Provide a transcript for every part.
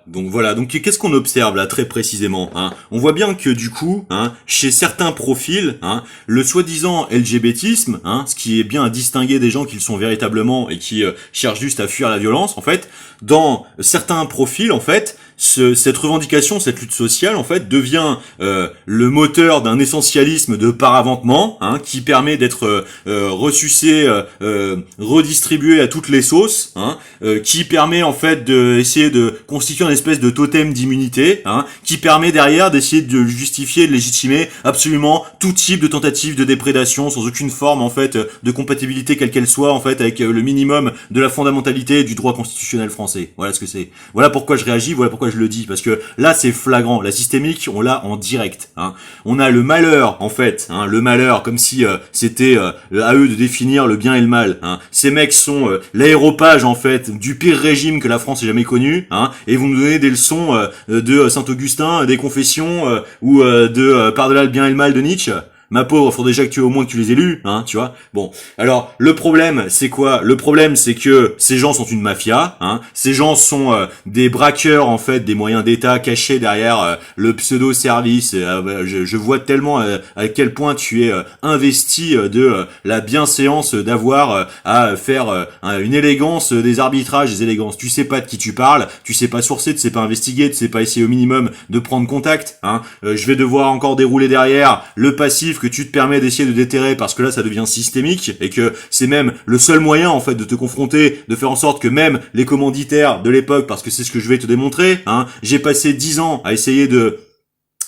Donc voilà, donc qu'est-ce qu'on observe là très précisément, hein? On voit bien que du coup, hein, chez certains profils, hein, le soi-disant LGBTisme, hein, ce qui est bien à distinguer des gens qui le sont véritablement et qui cherchent juste à fuir la violence, en fait, dans certains profils, en fait, cette revendication, cette lutte sociale, en fait, devient le moteur d'un essentialisme de paraventement, hein, qui permet d'être ressucé, redistribué à toutes les sauces, hein, qui permet en fait d'essayer de constituer une espèce de totem d'immunité, hein, qui permet derrière d'essayer de justifier, de légitimer absolument tout type de tentative de déprédation sans aucune forme en fait de compatibilité quelle qu'elle soit en fait avec le minimum de la fondamentalité du droit constitutionnel français. Voilà ce que c'est. Voilà pourquoi je réagis, voilà pourquoi je le dis, parce que là c'est flagrant. La systémique, on l'a en direct. Hein. On a le malheur en fait, hein, le malheur comme si c'était à eux de définir le bien et le mal. Hein. Ces mecs sont l'aéropage en fait du pire régime que la France ait jamais connu, hein, et vous nous donnez des leçons de Saint-Augustin, des confessions ou de par-delà le bien et le mal de Nietzsche. Ma pauvre, faut déjà que tu au moins que tu les aies lus, hein, tu vois. Bon, alors le problème, c'est quoi? Le problème, c'est que ces gens sont une mafia, hein. Ces gens sont des braqueurs en fait, des moyens d'État cachés derrière le pseudo-service. Je vois tellement à quel point tu es investi de la bienséance d'avoir à faire une élégance des arbitrages, des élégances. Tu sais pas de qui tu parles, tu sais pas sourcer, tu sais pas investiguer, tu sais pas essayer au minimum de prendre contact, hein. Je vais devoir encore dérouler derrière le passif que tu te permets d'essayer de déterrer parce que là ça devient systémique et que c'est même le seul moyen en fait de te confronter, de faire en sorte que même les commanditaires de l'époque, parce que c'est ce que je vais te démontrer, hein, j'ai passé 10 ans à essayer de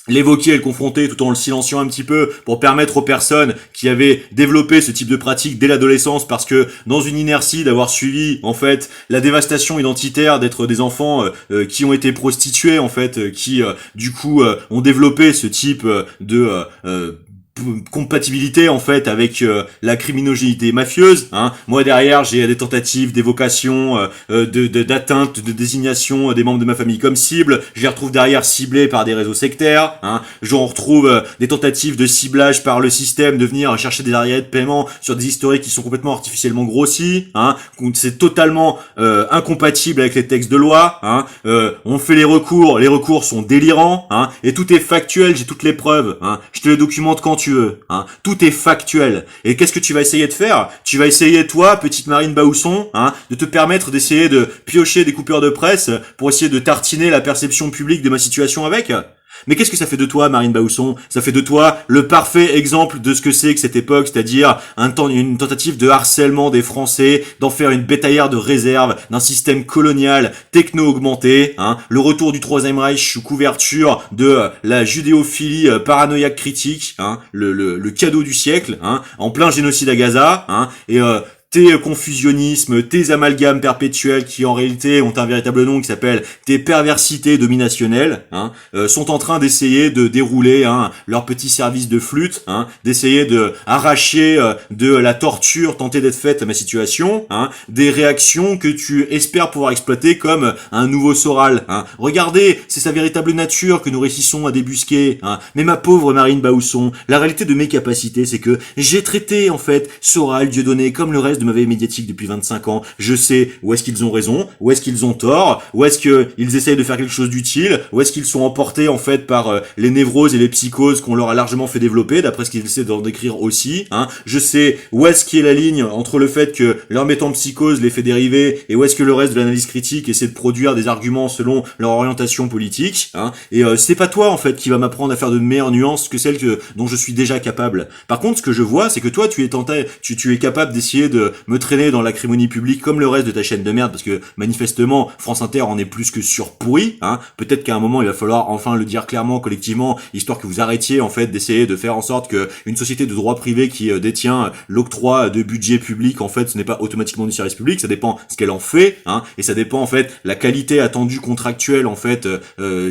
l'évoquer et le confronter tout en le silenciant un petit peu pour permettre aux personnes qui avaient développé ce type de pratique dès l'adolescence, parce que dans une inertie d'avoir suivi en fait la dévastation identitaire d'être des enfants qui ont été prostitués en fait, qui du coup ont développé ce type de compatibilité en fait avec la criminogénité mafieuse, hein. Moi derrière j'ai des tentatives d'évocation d'atteinte, de désignation des membres de ma famille comme cible, je les retrouve derrière ciblés par des réseaux sectaires, hein. J'en retrouve des tentatives de ciblage par le système, de venir chercher des arriérés de paiement sur des historiques qui sont complètement artificiellement grossis, hein. C'est totalement incompatible avec les textes de loi, hein. On fait les recours sont délirants, hein, et tout est factuel, j'ai toutes les preuves, hein. Je te les documente quand tu veux, hein. Tout est factuel. Et qu'est-ce que tu vas essayer de faire? Tu vas essayer, toi, petite Marine Baousson, hein, de te permettre d'essayer de piocher des coupures de presse pour essayer de tartiner la perception publique de ma situation avec? Mais qu'est-ce que ça fait de toi, Marine Baousson? Ça fait de toi le parfait exemple de ce que c'est que cette époque, c'est-à-dire une tentative de harcèlement des Français, d'en faire une bétaillère de réserve d'un système colonial techno-augmenté, hein, le retour du Troisième Reich sous couverture de la judéophilie paranoïaque critique, hein, le cadeau du siècle, hein, en plein génocide à Gaza, hein, et tes confusionnismes, tes amalgames perpétuels qui en réalité ont un véritable nom qui s'appelle tes perversités dominationnelles, hein, sont en train d'essayer de dérouler leur petit service de flûte, hein, d'essayer de arracher de la torture tentée d'être faite à ma situation, hein, des réactions que tu espères pouvoir exploiter comme un nouveau Soral. Hein. Regardez, c'est sa véritable nature que nous réussissons à débusquer. Hein. Mais ma pauvre Marine Baousson, la réalité de mes capacités, c'est que j'ai traité en fait Soral, Dieudonné, comme le reste de ma veille médiatique depuis 25 ans. Je sais où est-ce qu'ils ont raison, où est-ce qu'ils ont tort, où est-ce qu'ils essayent de faire quelque chose d'utile, où est-ce qu'ils sont emportés en fait par les névroses et les psychoses qu'on leur a largement fait développer, d'après ce qu'ils essaient d'en décrire aussi. Hein. Je sais où est-ce qu'il y a la ligne entre le fait que leur mettant en psychose les fait dériver et où est-ce que le reste de l'analyse critique essaie de produire des arguments selon leur orientation politique. Hein. Et c'est pas toi en fait qui va m'apprendre à faire de meilleures nuances que celles dont je suis déjà capable. Par contre, ce que je vois, c'est que toi tu es capable d'essayer de me traîner dans l'acrimonie publique comme le reste de ta chaîne de merde, parce que manifestement France Inter en est plus que surpourri, hein. Peut-être qu'à un moment il va falloir enfin le dire clairement collectivement, histoire que vous arrêtiez en fait d'essayer de faire en sorte que une société de droit privé qui détient l'octroi de budget public, en fait ce n'est pas automatiquement du service public, ça dépend ce qu'elle en fait, hein, et ça dépend en fait la qualité attendue contractuelle en fait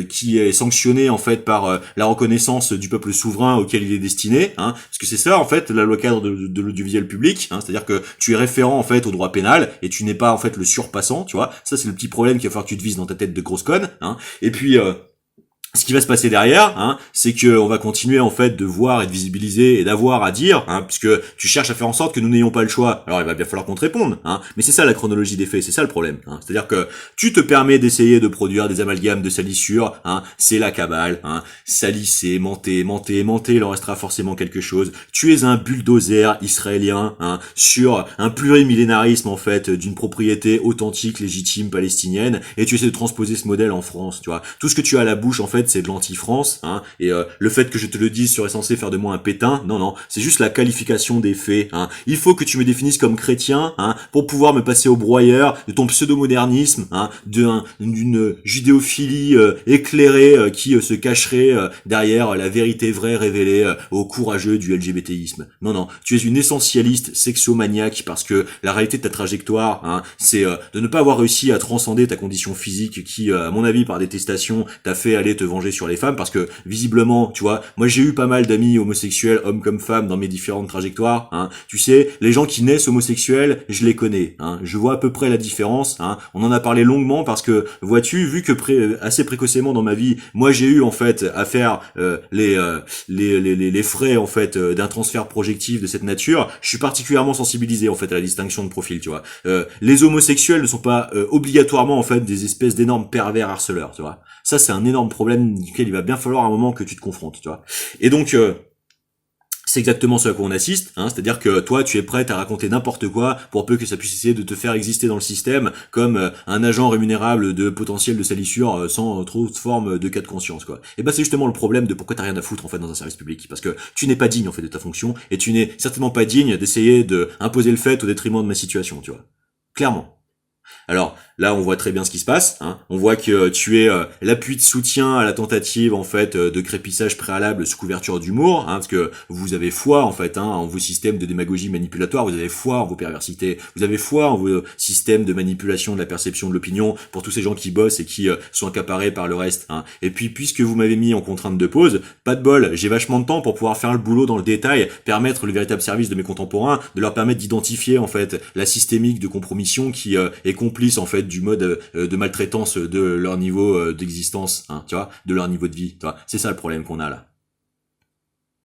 qui est sanctionnée en fait par la reconnaissance du peuple souverain auquel il est destiné, hein, parce que c'est ça en fait la loi cadre de l'audiovisuel public, hein, c'est-à-dire que tu es référent en fait au droit pénal et tu n'es pas en fait le surpassant, tu vois. Ça c'est le petit problème qu'il va falloir que tu te vises dans ta tête de grosse conne, hein. Et puis ce qui va se passer derrière, c'est que on va continuer en fait de voir et de visibiliser et d'avoir à dire, puisque tu cherches à faire en sorte que nous n'ayons pas le choix. Alors il va bien falloir qu'on te réponde, mais c'est ça la chronologie des faits, c'est ça le problème. C'est-à-dire que tu te permets d'essayer de produire des amalgames de salissure, c'est la cabale, salisser, monter, il en restera forcément quelque chose. Tu es un bulldozer israélien, sur un plurimillénarisme en fait d'une propriété authentique, légitime, palestinienne, et tu essaies de transposer ce modèle en France, tu vois. Tout ce que tu as à la bouche en fait c'est de l'anti-France, et le fait que je te le dise serait censé faire de moi un pétain, non, c'est juste la qualification des faits, Il faut que tu me définisses comme chrétien, pour pouvoir me passer au broyeur de ton pseudo-modernisme, d'une judéophilie éclairée qui se cacherait derrière la vérité vraie révélée aux courageux du LGBTisme. Non, tu es une essentialiste sexomaniaque parce que la réalité de ta trajectoire, c'est de ne pas avoir réussi à transcender ta condition physique qui, à mon avis, par détestation, t'a fait aller te venger sur les femmes parce que, visiblement, tu vois, moi j'ai eu pas mal d'amis homosexuels, hommes comme femmes, dans mes différentes trajectoires, Tu sais, les gens qui naissent homosexuels, je les connais, Je vois à peu près la différence, On en a parlé longuement parce que, vois-tu, vu que assez précocement dans ma vie, moi j'ai eu, en fait, à faire les frais, en fait, d'un transfert projectif de cette nature, je suis particulièrement sensibilisé, en fait, à la distinction de profil, tu vois. Les homosexuels ne sont pas obligatoirement, en fait, des espèces d'énormes pervers harceleurs, tu vois. Ça, c'est un énorme problème duquel il va bien falloir un moment que tu te confrontes, tu vois. Et donc, c'est exactement ce à quoi on assiste, c'est-à-dire que toi, tu es prête à raconter n'importe quoi pour peu que ça puisse essayer de te faire exister dans le système comme un agent rémunérable de potentiel de salissure sans trop de forme de cas de conscience, quoi. Et ben c'est justement le problème de pourquoi t'as rien à foutre en fait dans un service public, parce que tu n'es pas digne en fait de ta fonction et tu n'es certainement pas digne d'essayer de imposer le fait au détriment de ma situation, tu vois. Clairement. Alors là, on voit très bien ce qui se passe. On voit que tu es l'appui de soutien à la tentative en fait de crépissage préalable sous couverture d'humour, parce que vous avez foi en fait en vos systèmes de démagogie manipulatoire, vous avez foi en vos perversités, vous avez foi en vos systèmes de manipulation de la perception de l'opinion pour tous ces gens qui bossent et qui sont accaparés par le reste. Et puis puisque vous m'avez mis en contrainte de pause, pas de bol, j'ai vachement de temps pour pouvoir faire le boulot dans le détail, permettre le véritable service de mes contemporains, de leur permettre d'identifier en fait la systémique de compromission qui est complice en fait du mode de maltraitance de leur niveau d'existence, tu vois, de leur niveau de vie, tu vois. C'est ça le problème qu'on a là.